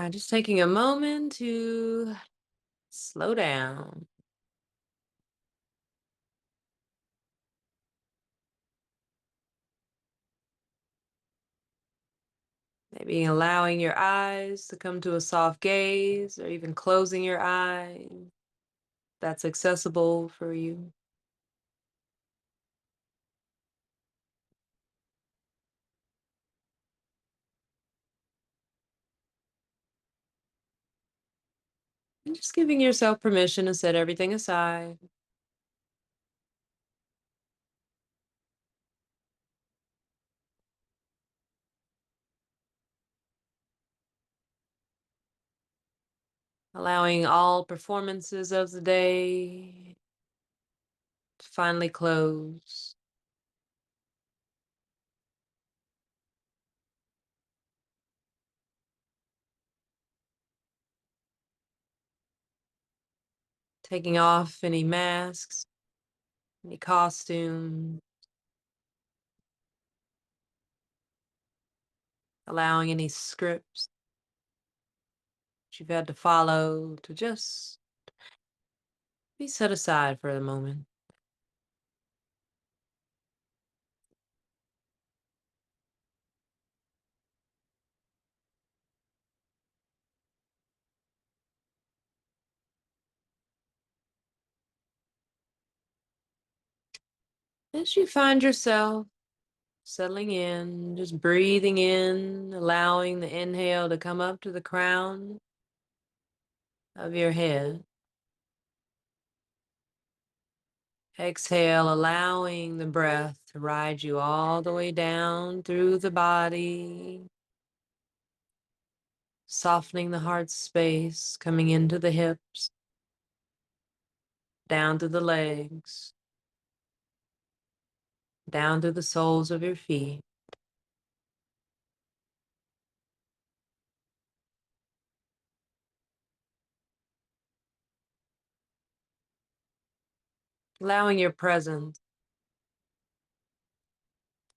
Just taking a moment to slow down. Maybe allowing your eyes to come to a soft gaze or even closing your eyes. That's accessible for you. And just giving yourself permission to set everything aside. Allowing all performances of the day to finally close. Taking off any masks, any costume, allowing any scripts that you've had to follow to just be set aside for the moment. As you find yourself settling in, just breathing in, allowing the inhale to come up to the crown of your head. Exhale, allowing the breath to ride you all the way down through the body, softening the heart space, coming into the hips, down to the legs, down to the soles of your feet. Allowing your presence to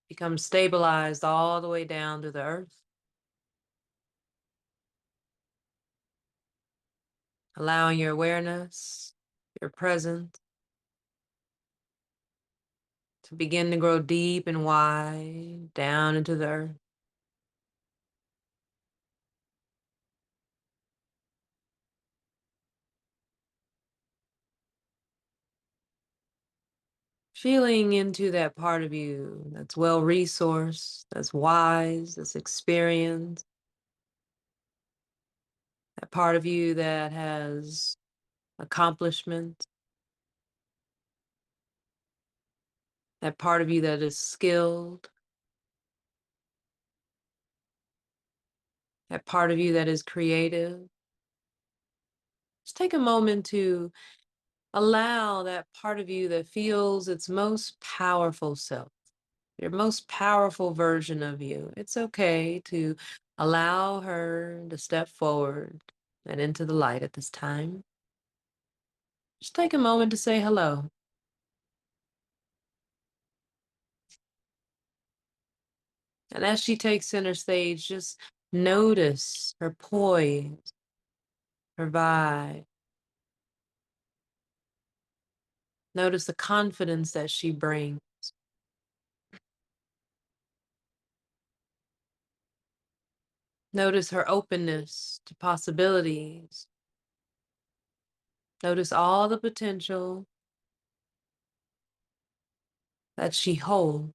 become stabilized all the way down to the earth. Allowing your awareness, your presence, to begin to grow deep and wide down into the earth. Feeling into that part of you that's well resourced, that's wise, that's experienced, that part of you that has accomplishment, that part of you that is skilled, that part of you that is creative. Just take a moment to allow that part of you that feels its most powerful self, your most powerful version of you. It's okay to allow her to step forward and into the light at this time. Just take a moment to say hello. And as she takes center stage, just notice her poise, her vibe. Notice the confidence that she brings. Notice her openness to possibilities. Notice all the potential that she holds.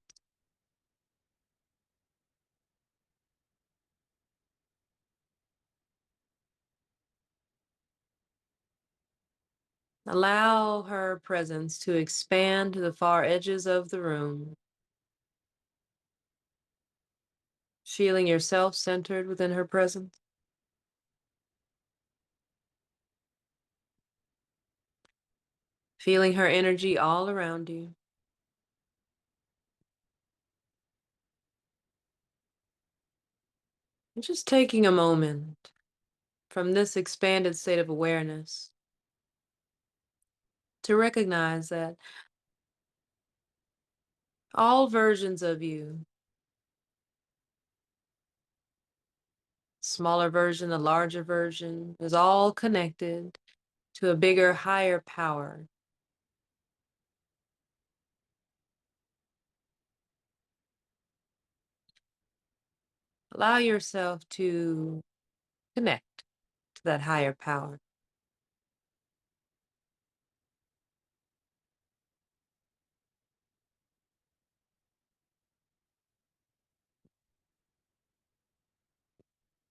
Allow her presence to expand to the far edges of the room, feeling yourself centered within her presence. Feeling her energy all around you. And just taking a moment from this expanded state of awareness to recognize that all versions of you smaller version, the larger version, is all connected to a bigger, higher power. Allow yourself to connect to that higher power.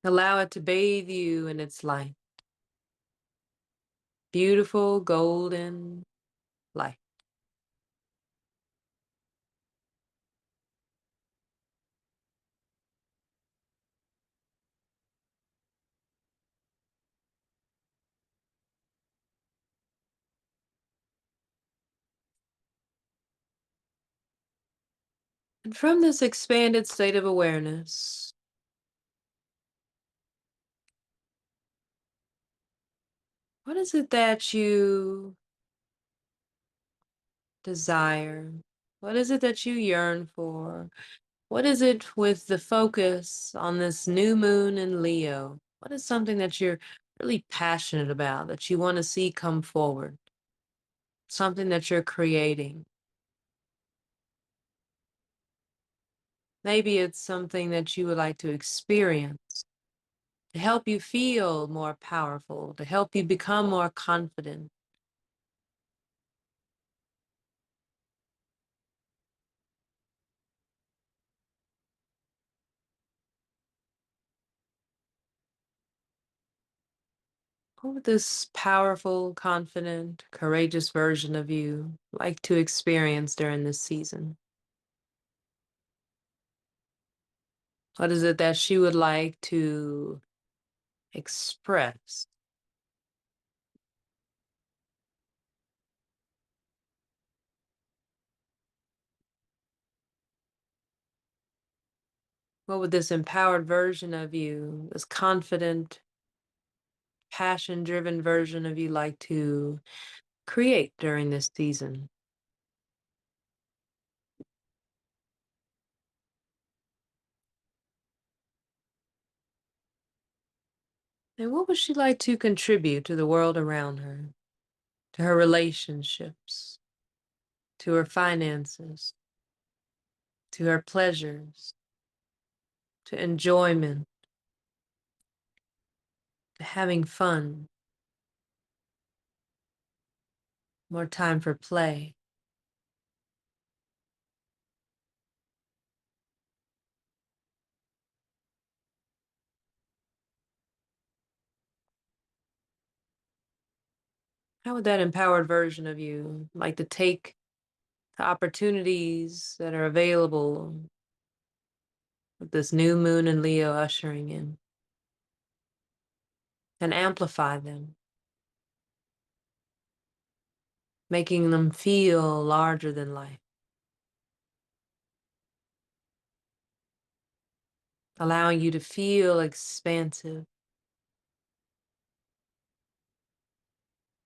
Allow it to bathe you in its light. Beautiful golden light. And from this expanded state of awareness, what is it that you desire? What is it that you yearn for? What is it with the focus on this new moon in Leo? What is something that you're really passionate about, that you want to see come forward? Something that you're creating. Maybe it's something that you would like to experience to help you feel more powerful, to help you become more confident. What would this powerful, confident, courageous version of you like to experience during this season? What is it that she would like to express? What would this empowered version of you, this confident, passion-driven version of you like to create during this season? And what would she like to contribute to the world around her, to her relationships, to her finances, to her pleasures, to enjoyment, to having fun, more time for play? How would that empowered version of you like to take the opportunities that are available with this new moon in Leo ushering in and amplify them, making them feel larger than life, allowing you to feel expansive,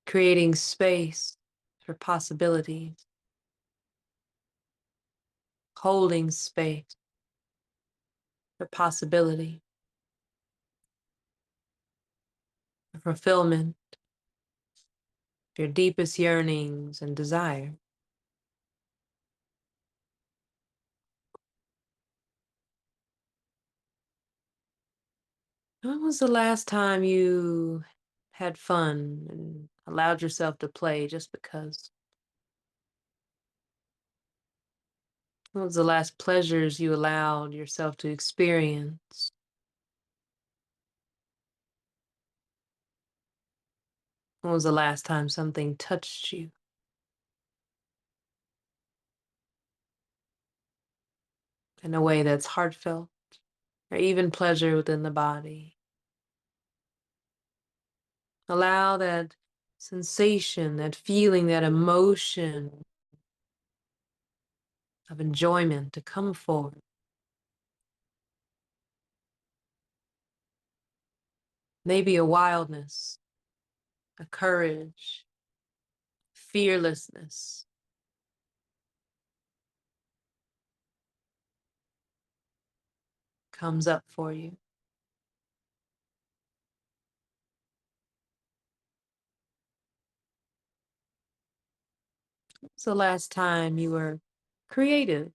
creating space for possibilities, holding space for possibility, for fulfillment, your deepest yearnings and desire? When was the last time you had fun and allowed yourself to play just because? When was the last pleasures you allowed yourself to experience? When was the last time something touched you in a way that's heartfelt or even pleasure within the body? Allow that sensation, that feeling, that emotion of enjoyment to come forward. Maybe a wildness, a courage, fearlessness comes up for you. So last time you were creative,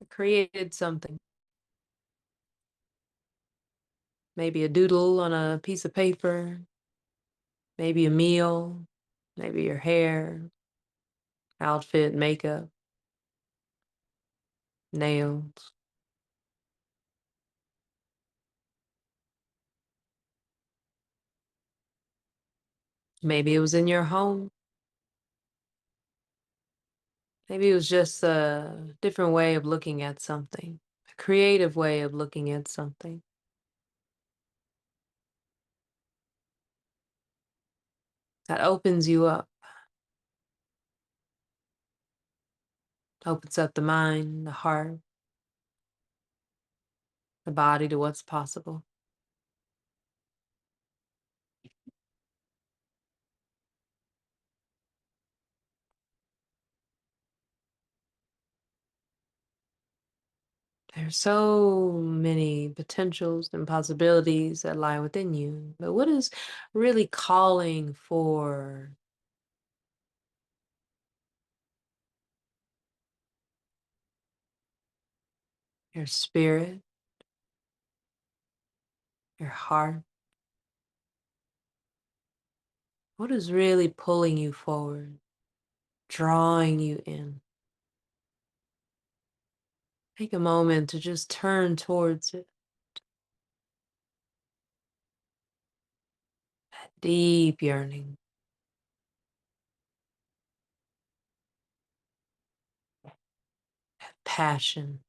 created something, maybe a doodle on a piece of paper, maybe a meal, maybe your hair, outfit, makeup, nails. Maybe it was in your home. Maybe it was just a different way of looking at something, a creative way of looking at something that opens you up, opens up the mind, the heart, the body to what's possible. There's so many potentials and possibilities that lie within you. But what is really calling for your spirit, your heart? What is really pulling you forward, drawing you in? Take a moment to just turn towards it. That deep yearning, that passion,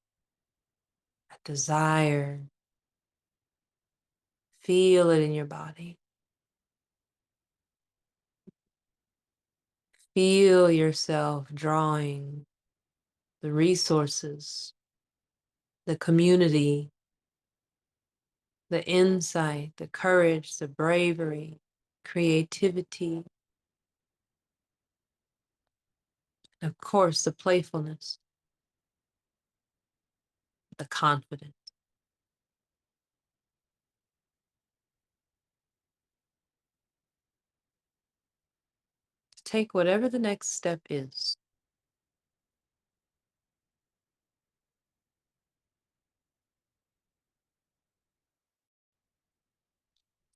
that desire. Feel it in your body. Feel yourself drawing the resources, the community, the insight, the courage, the bravery, creativity, and of course, the playfulness, the confidence. Take whatever the next step is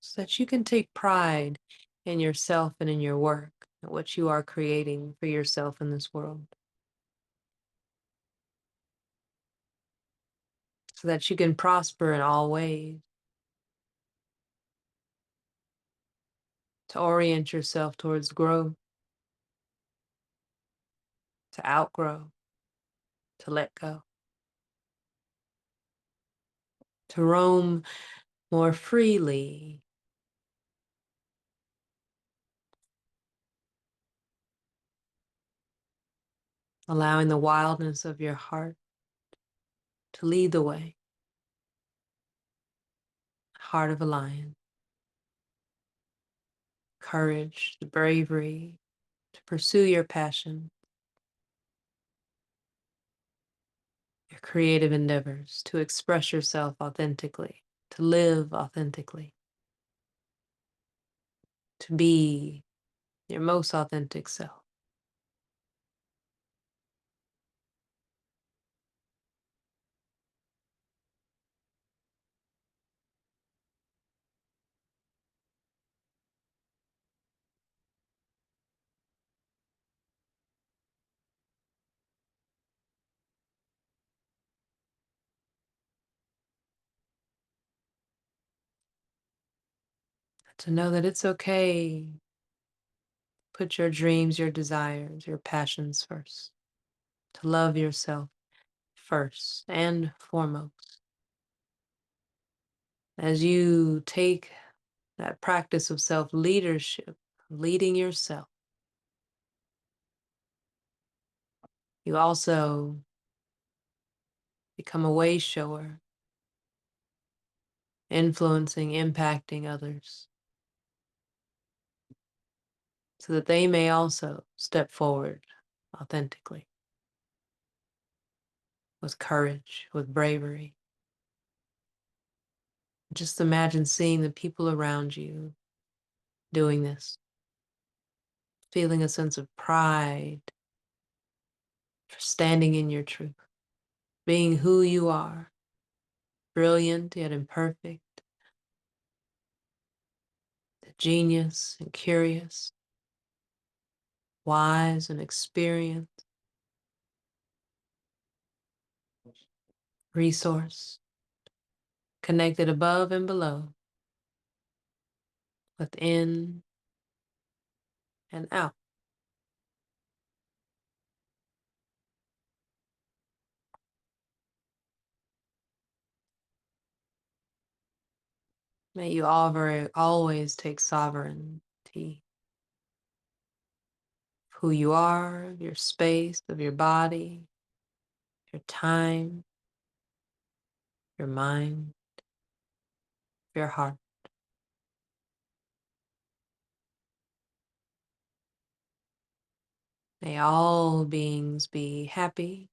so that you can take pride in yourself and in your work and what you are creating for yourself in this world. So that you can prosper in all ways, to orient yourself towards growth, to outgrow, to let go, to roam more freely, allowing the wildness of your heart to lead the way. Heart of a lion, courage, the bravery to pursue your passion, your creative endeavors, to express yourself authentically, to live authentically, to be your most authentic self. To know that it's okay. Put your dreams, your desires, your passions first. To love yourself first and foremost. As you take that practice of self-leadership, leading yourself, you also become a way shower, influencing, impacting others, so that they may also step forward authentically, with courage, with bravery. Just imagine seeing the people around you doing this. feeling a sense of pride for standing in your truth, being who you are, brilliant yet imperfect, genius and curious, wise and experienced, resource, connected above and below, within and out. May you always take sovereignty of who you are, of your space, of your body, your time, your mind, your heart. May all beings be happy.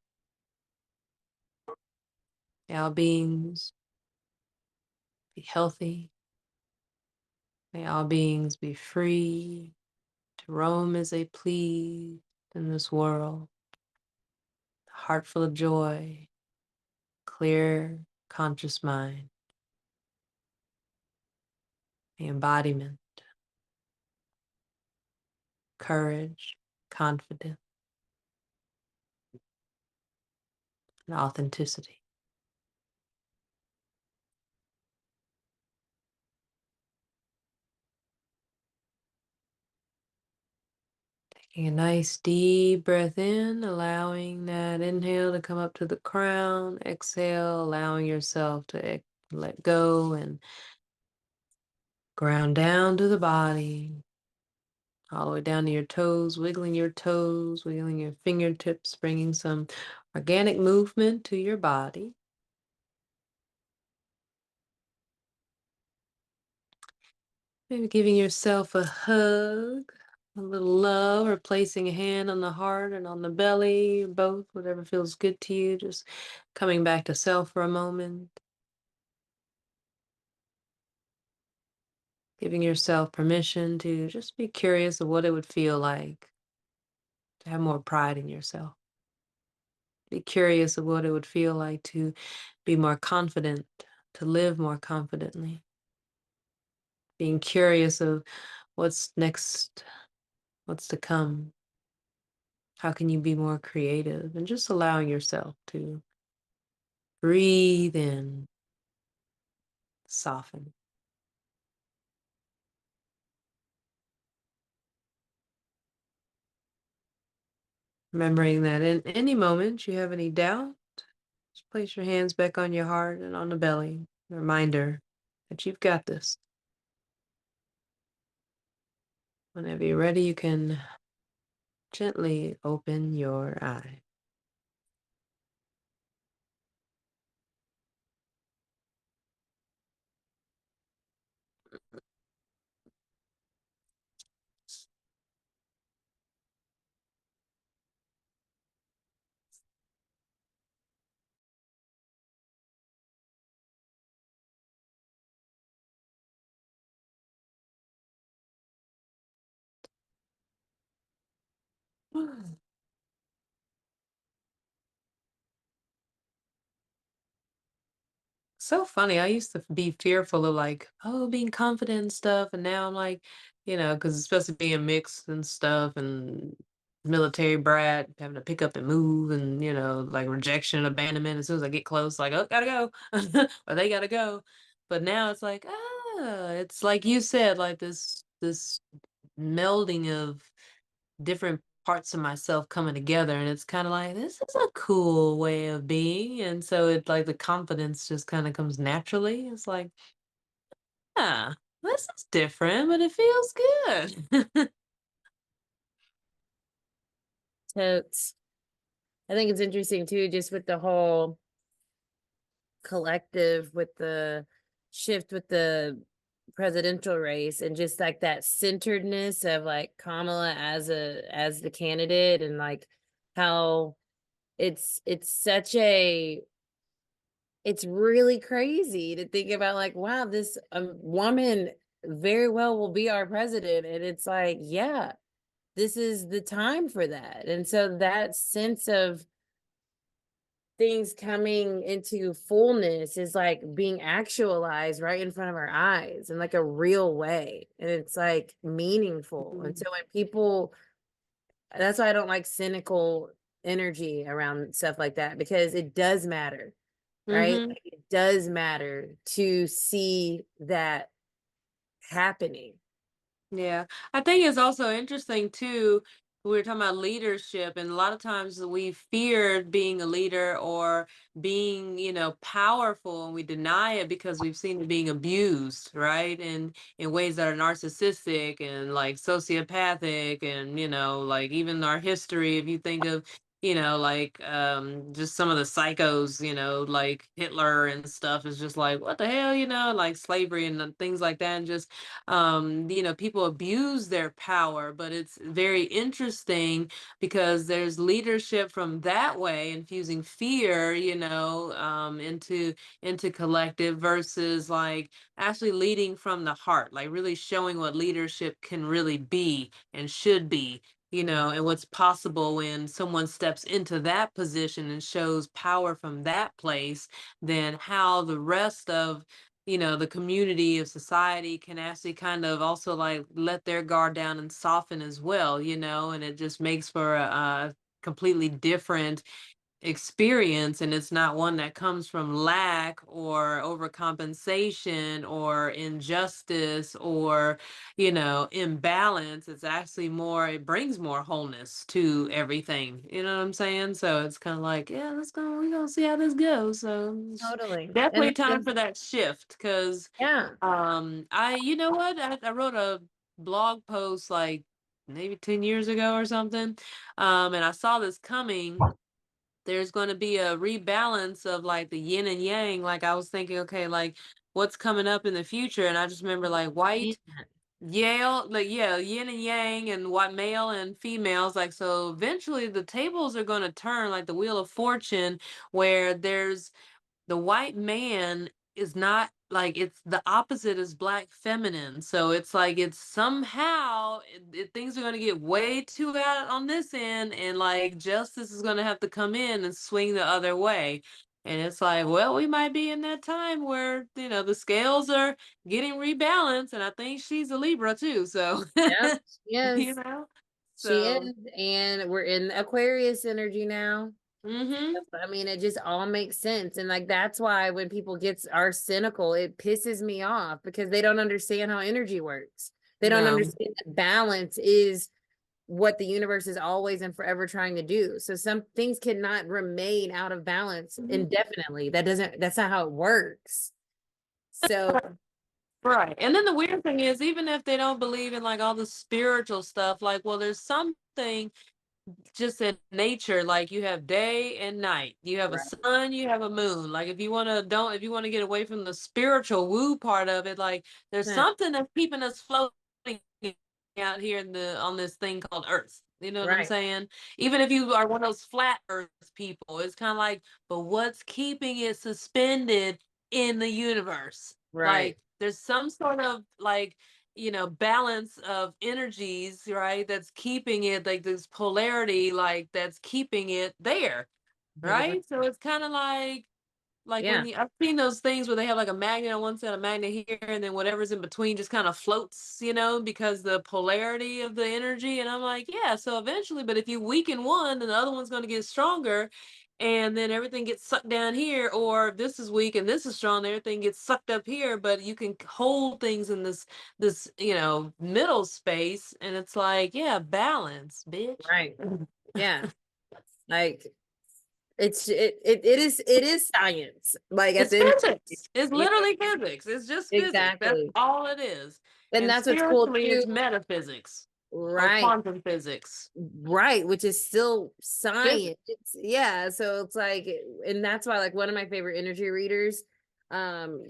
May all beings be healthy. May all beings be free to roam as they please in this world. A heart full of joy, clear, conscious mind, the embodiment, courage, confidence, and authenticity. Taking a nice deep breath in, allowing that inhale to come up to the crown, exhale, allowing yourself to let go and ground down to the body, all the way down to your toes, wiggling your toes, wiggling your fingertips, bringing some organic movement to your body. Maybe giving yourself a hug, a little love, or placing a hand on the heart and on the belly, both, whatever feels good to you. Just coming back to self for a moment. Giving yourself permission to just be curious of what it would feel like to have more pride in yourself. Be curious of what it would feel like to be more confident, to live more confidently. Being curious of what's next, what's to come. How can you be more creative? And just allowing yourself to breathe in, soften. Remembering that in any moment you have any doubt, just place your hands back on your heart and on the belly. A reminder that you've got this. Whenever you're ready, you can gently open your eye. So funny. I used to be fearful of like, oh, being confident and stuff. And now I'm like, because especially being mixed and stuff and military brat, having to pick up and move and, like rejection and abandonment. As soon as I get close, like, oh, gotta go. Or they gotta go. But now it's like, it's like you said, like this melding of different parts of myself coming together, and it's kind of like, this is a cool way of being. And so it like the confidence just kind of comes naturally. It's like, ah, this is different, but it feels good. Totes. I think it's interesting too, just with the whole collective, with the shift with the presidential race, and just like that centeredness of like Kamala as the candidate, and like how it's such a it's really crazy to think about, like, wow, this woman very well will be our president. And it's like, yeah, this is the time for that. And so that sense of things coming into fullness is like being actualized right in front of our eyes in like a real way. And it's like meaningful. And Mhm. so when people, that's why I don't like cynical energy around stuff like that, because it does matter, right? Mhm. Like, it does matter to see that happening. Yeah. I think it's also interesting too. We were talking about leadership, and a lot of times we feared being a leader or being, powerful, and we deny it because we've seen it being abused, right? And in ways that are narcissistic and like sociopathic, and like even our history, if you think of like just some of the psychos, like Hitler and stuff, is just like what the hell, like slavery and things like that, and just people abuse their power. But it's very interesting because there's leadership from that way, infusing fear, into collective, versus like actually leading from the heart, like really showing what leadership can really be and should be, and what's possible when someone steps into that position and shows power from that place. Then how the rest of the community of society can actually kind of also like let their guard down and soften as well, and it just makes for a completely different experience, and it's not one that comes from lack or overcompensation or injustice or imbalance. It's actually more, it brings more wholeness to everything, you know what I'm saying? So it's kind of like, yeah, we're gonna see how this goes. So it's Totally. definitely And time for that shift, because yeah, I you know what, I wrote a blog post like maybe 10 years ago or something, and I saw this coming. There's going to be a rebalance of like the yin and yang. Like I was thinking, okay, like what's coming up in the future? And I just remember like white, Yale, like yeah, yin and yang, and what male and females. Like so, eventually the tables are going to turn, like the wheel of fortune, where there's the white man is not like, it's the opposite is black feminine. So it's like it's somehow things are going to get way too out on this end, and like justice is going to have to come in and swing the other way. And it's like, well, we might be in that time where the scales are getting rebalanced, and I think she's a Libra too, so yep, you yes, know she so is. And we're in Aquarius energy now. mhm. I mean, it just all makes sense. And like that's why when people are cynical, it pisses me off because they don't understand how energy works. They don't No. understand that balance is what the universe is always and forever trying to do. So some things cannot remain out of balance Mhm. indefinitely. That's not how it works. So Right. And then the weird thing is, even if they don't believe in like all the spiritual stuff, like, well, there's something just in nature, like you have day and night, you have a right. sun, you have a moon. Like if you want to get away from the spiritual woo part of it, like there's something that's keeping us floating out here on this thing called Earth. You know what I'm Right. saying? Even if you are one of those flat Earth people, it's kind of like, but what's keeping it suspended in the universe? Right. Like there's some sort of like balance of energies, right? That's keeping it, like this polarity, like that's keeping it there, 100%. right? So it's kind of like when Yeah. I've seen those things where they have like a magnet on one side, a magnet here, and then whatever's in between just kind of floats, because the polarity of the energy. And I'm like, yeah, so eventually, but if you weaken one, then the other one's going to get stronger. And then everything gets sucked down here, or if this is weak and this is strong, everything gets sucked up here. But you can hold things in this middle space, and it's like, yeah, balance, bitch. Right. Yeah. Like it is science. Like at It's the end of the day, physics. It's yeah, literally physics. It's just physics. That's exactly. all it is. And And that's what's cool spiritually, too. it's metaphysics or Right. quantum physics. Right, which is still Physics. science. Yeah, so it's like, and that's why like one of my favorite energy readers,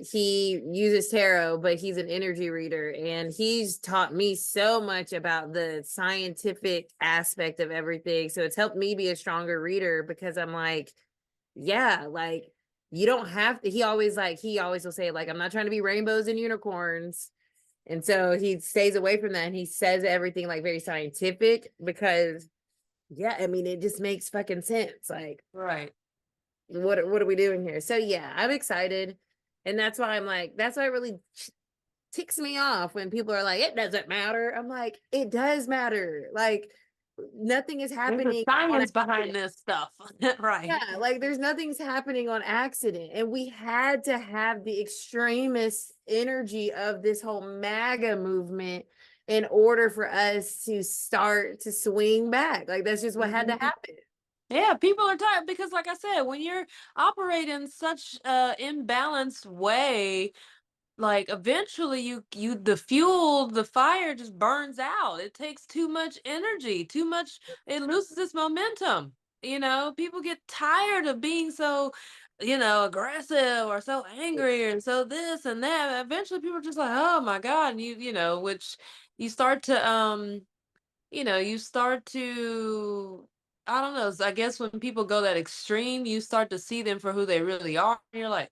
he uses tarot, but he's an energy reader, and he's taught me so much about the scientific aspect of everything. So it's helped me be a stronger reader because I'm like, yeah, like you don't have to, he always will say like, I'm not trying to be rainbows and unicorns. And so he stays away from that and he says everything like very scientific because yeah, I mean it just makes fucking sense. Like Right. what are we doing here? So yeah, I'm excited. And that's why I'm like, that's why it really ticks me off when people are like, it doesn't matter. I'm like, it does matter. Like nothing is There's a happening on science behind accident. this stuff. Right. Yeah, like there's nothing's happening on accident. And we had to have the extremist energy of this whole MAGA movement in order for us to start to swing back. Like that's just what had to Mhm. happen. Yeah, people are tired because, like I said, when you're operating such a imbalanced way, like eventually you the fuel, the fire just burns out. It takes too much energy, too much, it loses its momentum. People get tired of being so, aggressive or so angry and so this and that. Eventually people are just like, oh my God. And which you start to you start to, I don't know, I guess when people go that extreme, you start to see them for who they really are. And you're like,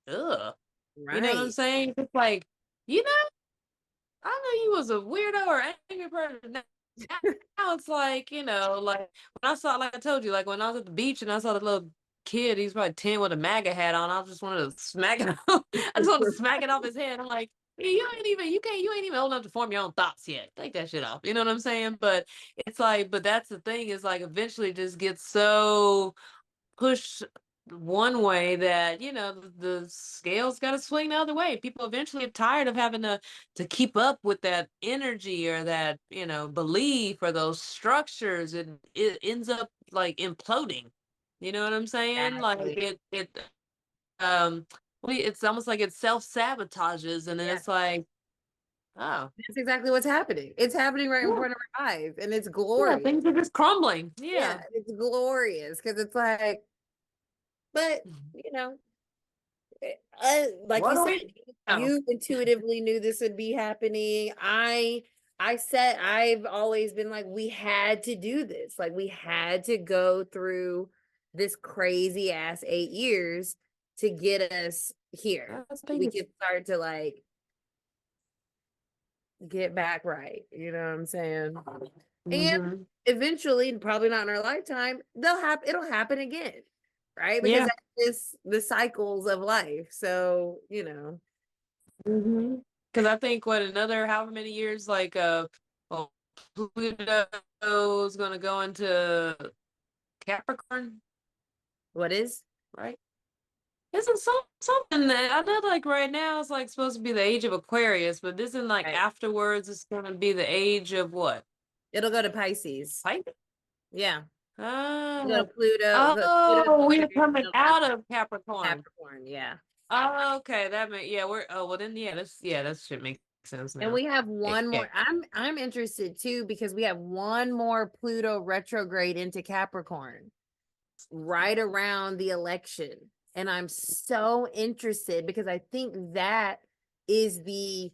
ugh. You know what I'm Right. saying? It's like, you know, I know you was a weirdo or angry person. Now it's like, like when I saw, like I told you, like when I was at the beach and I saw the little kid, he's probably 10 with a MAGA hat on. I just wanted to smack it off. I just wanted to smack it off his head. I'm like, "Yeah, you ain't even old enough to form your own thoughts yet. Take that shit off." You know what I'm saying? But it's like, but that's the thing is like eventually it just gets so push one way that the scales got to swing the other way. People eventually are tired of having to keep up with that energy or that belief or those structures, and it ends up like imploding. You know what I'm saying? Like Exactly. um it's almost like it self-sabotages, and then Yeah. it's like, oh That's exactly what's happening. It's happening right in yeah, front of our eyes, and it's yeah, glorious. things are just crumbling. Yeah, Yeah. it's glorious because it's like, but you know, like What you do said, we know? you intuitively knew this would be happening. I said I've always been like, we had to do this. Like we had to go through this crazy ass 8 years to get us here. I So we think it's could start to like get back right. You know what I'm saying? And mhm. eventually, probably not in our lifetime, it'll happen again. Right? Because Yeah. that's just the cycles of life. So, you know. Because I think what another however many years, like well, Pluto's gonna go into Capricorn, What is? right? Isn't something that I know like right now it's like supposed to be the age of Aquarius, but isn't like Right. afterwards it's gonna be the age of what? It'll go to Pisces. Pisces? Yeah. It'll go Ah, to Pluto. Pluto's oh, we're Aquarius, coming it'll go to out of Capricorn. Capricorn. Yeah. Oh, okay, yeah, we're well then that should make sense And now. we have one Yeah. more. I'm interested too because we have one more Pluto retrograde into Capricorn right around the election. And I'm so interested because I think that is the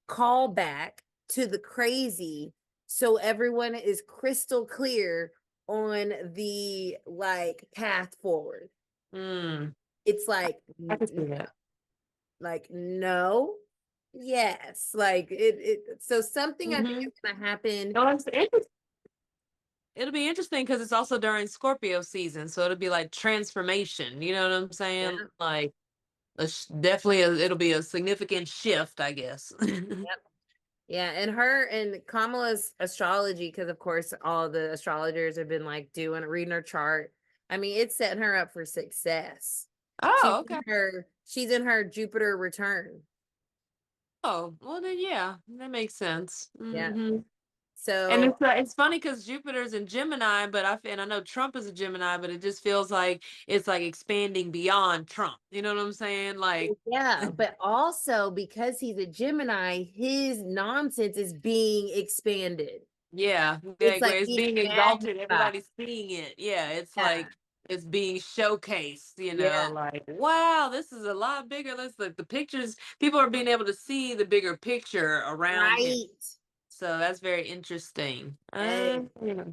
callback to the crazy. So everyone is crystal clear on the like path forward. Mm, It's like, I can see that. like, no, yes. Like so something I think Mm-hmm. is gonna happen. No, it's interesting. It'll be interesting because it's also during Scorpio season, so it'll be like transformation. You know what I'm Yeah. saying? Like definitely, it'll be a significant shift, I guess. Yep. Yeah, and her and Kamala's astrology, because of course all the astrologers have been like doing reading her chart. I mean, it's setting her up for success. Oh, okay. She's in her Jupiter return. Oh, well then, yeah, that makes sense. Yeah. Hmm. And So it's funny because Jupiter's in Gemini, but and I know Trump is a Gemini, but it just feels like it's like expanding beyond Trump. You know what I'm saying? Like, yeah, but also because he's a Gemini, his nonsense is being expanded. yeah, It's like like where it's being being exalted, magnified. everybody's seeing it. Yeah, it's Yeah. like it's being showcased, Yeah. like, wow, this is a lot bigger. Let's like the pictures, people are being able to see the bigger picture around him. Right. So that's very interesting. Hey. Yeah.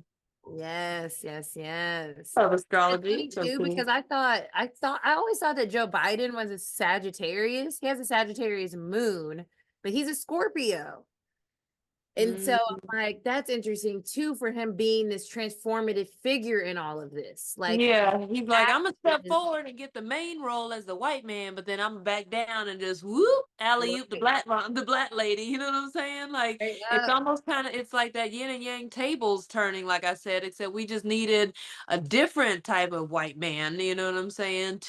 Yes, yes, yes. Of It's astrology. funny So too cool. because I always thought that Joe Biden was a Sagittarius. He has a Sagittarius moon, but he's a Scorpio. And so Mhm. I'm like, that's interesting too for him being this transformative figure in all of this. Like Yeah, he's like, I'm gonna step action, forward and get the main role as the white man, but then I'm back down and just whoop, alley oop right, the black lady. You know what I'm saying? Like right it's up, almost kind of it's like that yin and yang tables turning, like I said, except we just needed a different type of white man. You know what I'm saying?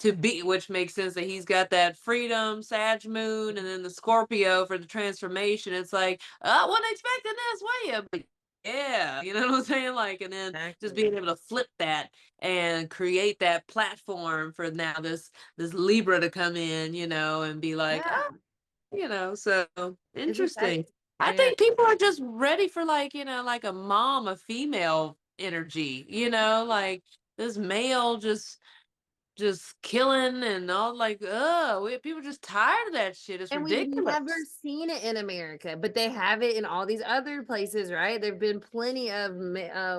To be, which makes sense that he's got that freedom, Sag Moon, and then the Scorpio for the transformation. It's like, I wasn't expecting this, were you? But yeah, you know what I'm saying? Like, and then just exactly. being able to flip that and create that platform for now this Libra to come in, and be like, Yeah, so it's exciting. interesting. I Yeah. think people are just ready for like, like a mom, a female energy, like this male just killing and all like, people are just tired of that shit. It's And we've never ridiculous. seen it in America, but they have it in all these other places, right? There've been plenty of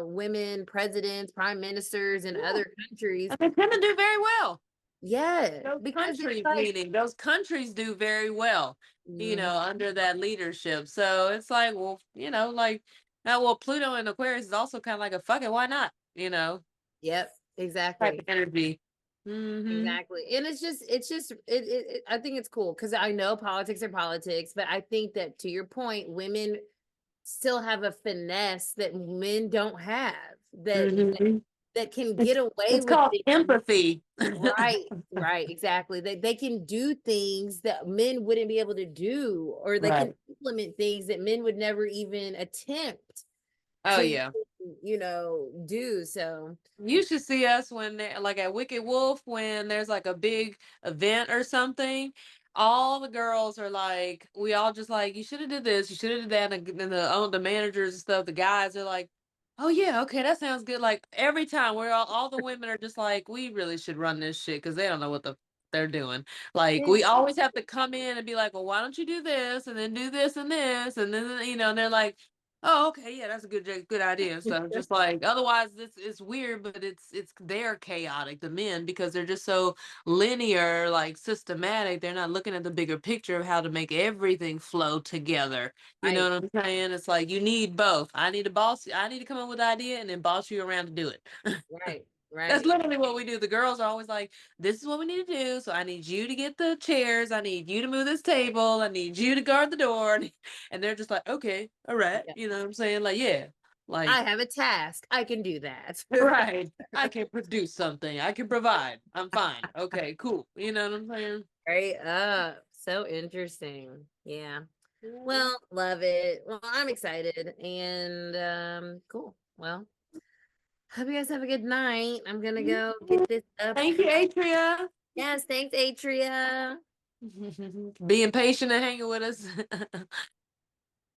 women presidents, prime ministers in Yeah. other countries. And they tend to do very well. Yeah, Those because it's countries, like, meaning those countries do very well, mhm, under that leadership. So it's like, well, like now, well, Pluto in Aquarius is also kind of like a fuck it, why not? yep, Type of exactly. energy. Mm-hmm. Exactly. And I think it's cool because I know politics are politics, but I think that to your point, women still have a finesse that men don't have Mm-hmm. that can It's get away it's with called things. empathy. Right, right, exactly. They can do things that men wouldn't be able to do, or they can Right. implement things that men would never even attempt Oh to, yeah. do. So, You should see us when like at Wicked Wolf when there's like a big event or something. All the girls are like, we all just like, you should have did this, you should have did that, and the managers and stuff, the guys are like, oh yeah, okay, that sounds good. Like every time we're all the women are just like, we really should run this shit because they don't know what they're doing. Like yeah, we always have to come in and be like, well, why don't you do this and then do this and then and they're like, oh, okay, yeah, that's a good idea. So just like otherwise it's weird, but it's they're chaotic, the men, because they're just so linear, like systematic. They're not looking at the bigger picture of how to make everything flow together. You know right, what I'm saying? It's like you need both. I need to come up with an idea and then boss you around to do it. right, That's right, literally what we do. The girls are always like, this is what we need to do. So I need you to get the chairs. I need you to move this table. I need you to guard the door. And they're just like, okay, all right. yeah. You know what I'm saying? Like, yeah, I like, have a task. I can do that. right. I can produce something. I can provide. I'm fine. Okay, cool. You know what I'm saying? Right up. So interesting. Yeah. Yeah. Well, love it. Well, I'm excited and cool. Well, hope you guys have a good night. I'm gonna go get this up. Thank you, Atria. Yes, thanks, Atria. Being patient and hanging with us.